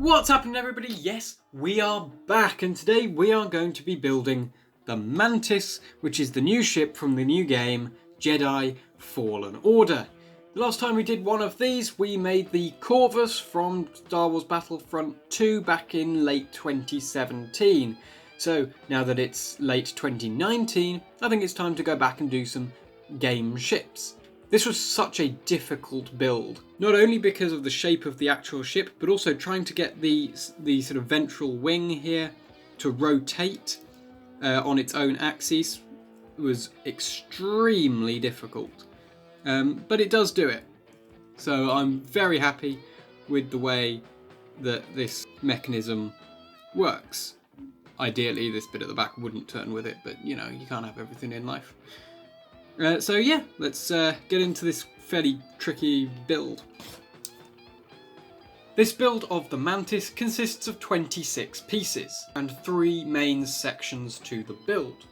What's happening, everybody? Yes, we are back, and today we are going to be building the Mantis, which is the new ship from the new game Jedi Fallen Order. The last time we did one of these, we made the Corvus from Star Wars Battlefront 2 back in late 2017. So now that it's late 2019, I think it's time to go back and do some game ships. This was such a difficult build, not only because of the shape of the actual ship, but also trying to get the sort of ventral wing here to rotate on its own axis was extremely difficult. But it does do it. So I'm very happy with the way that this mechanism works. Ideally, this bit at the back wouldn't turn with it, but you know, you can't have everything in life. So yeah, let's get into this fairly tricky build. This build of the Mantis consists of 26 pieces and 3 main sections to the build.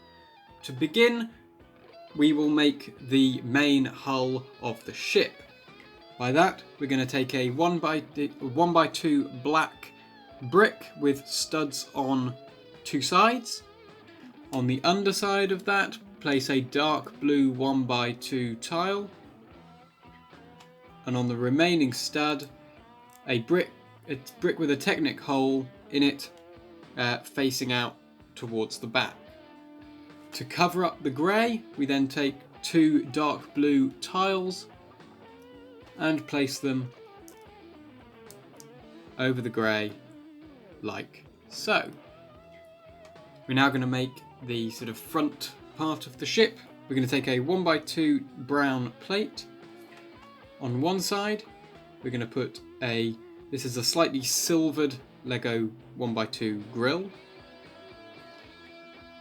To begin, we will make the main hull of the ship. By that, we're going to take a 1x2 black brick with studs on 2 sides. On the underside of that, place a dark blue 1x2 tile, and on the remaining stud, a brick with a Technic hole in it, facing out towards the back. To cover up the grey, we then take 2 dark blue tiles and place them over the grey, like so. We're now going to make the sort of front part of the ship. We're going to take a 1x2 brown plate. On one side, we're going to put this is a slightly silvered Lego 1x2 grill.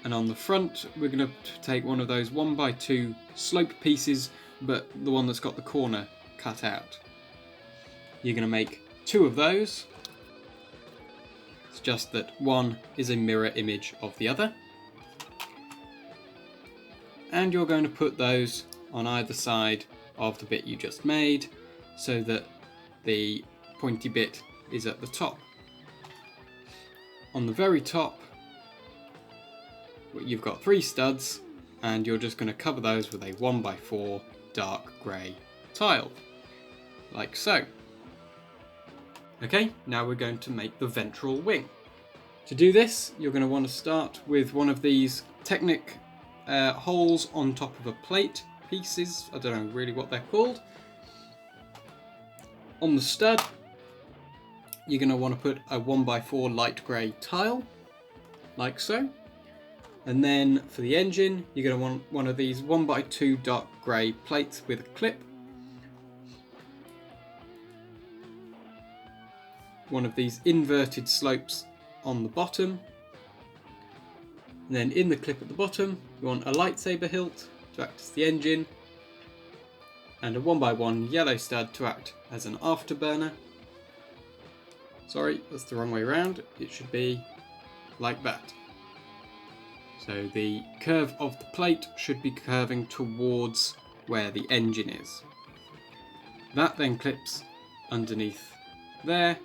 And on the front, we're going to take one of those 1x2 slope pieces, but the one that's got the corner cut out. You're going to make 2 of those. It's just that one is a mirror image of the other. And you're going to put those on either side of the bit you just made so that the pointy bit is at the top. On the very top, you've got 3 studs, and you're just going to cover those with a 1x4 dark grey tile, like so. Okay, now we're going to make the ventral wing. To do this, you're going to want to start with one of these Technic holes on top of a plate pieces. I don't know really what they're called. On the stud, you're going to want to put a 1x4 light grey tile, like so. And then for the engine, you're going to want one of these 1x2 dark grey plates with a clip. One of these inverted slopes on the bottom. And then in the clip at the bottom, you want a lightsaber hilt to act as the engine, and a 1x1 yellow stud to act as an afterburner. Sorry, that's the wrong way around. It should be like that. So the curve of the plate should be curving towards where the engine is. That then clips underneath there,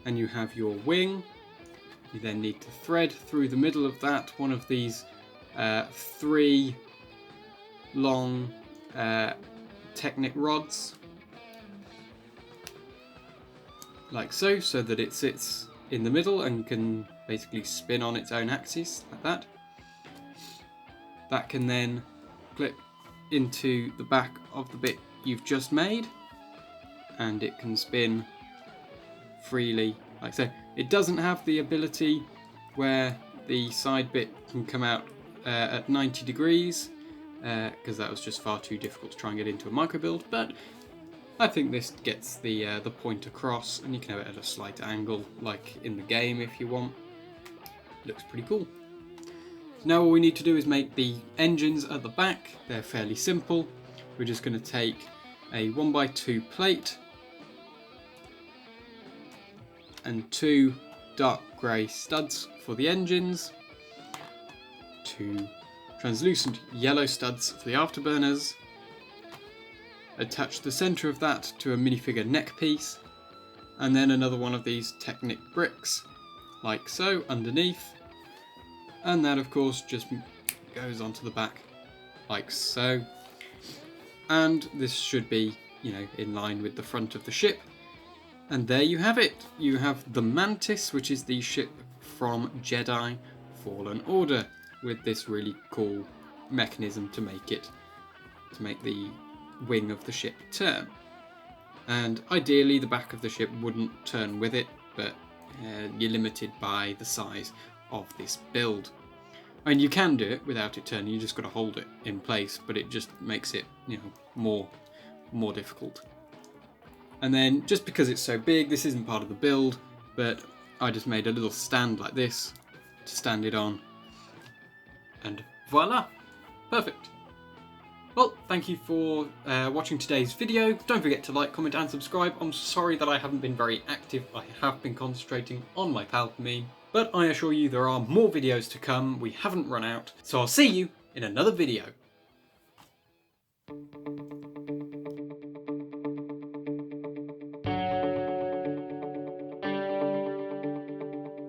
and you have your wing. You then need to thread through the middle of that one of these 3 long Technic rods, like so, so that it sits in the middle and can basically spin on its own axis, like that. That can then clip into the back of the bit you've just made, and it can spin freely, like so. It doesn't have the ability where the side bit can come out at 90 degrees, because that was just far too difficult to try and get into a micro build, but I think this gets the point across, and you can have it at a slight angle, like in the game if you want. Looks pretty cool. Now all we need to do is make the engines at the back. They're fairly simple. We're just going to take a 1x2 plate and 2 dark grey studs for the engines, 2 translucent yellow studs for the afterburners, attach the centre of that to a minifigure neck piece, and then another one of these Technic bricks, like so, underneath, and that of course just goes onto the back, like so, and this should be, you know, in line with the front of the ship. And there you have it. You have the Mantis, which is the ship from Jedi Fallen Order, with this really cool mechanism to make the wing of the ship turn. And ideally the back of the ship wouldn't turn with it, but you're limited by the size of this build. I mean, you can do it without it turning, you just got to hold it in place, but it just makes it, you know, more difficult. And then, just because it's so big, this isn't part of the build, but I just made a little stand like this to stand it on, and voila, perfect. Well, thank you for watching today's video. Don't forget to like, comment and subscribe. I'm sorry that I haven't been very active. I have been concentrating on my Palpamine, but I assure you there are more videos to come. We haven't run out, so I'll see you in another video.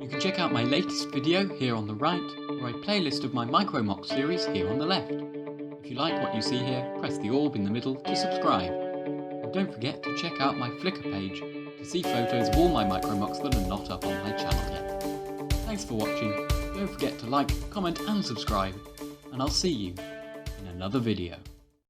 You can check out my latest video here on the right, or a playlist of my MicroMOC series here on the left. If you like what you see here, press the orb in the middle to subscribe. And don't forget to check out my Flickr page to see photos of all my MicroMOCs that are not up on my channel yet. Thanks for watching, don't forget to like, comment and subscribe, and I'll see you in another video.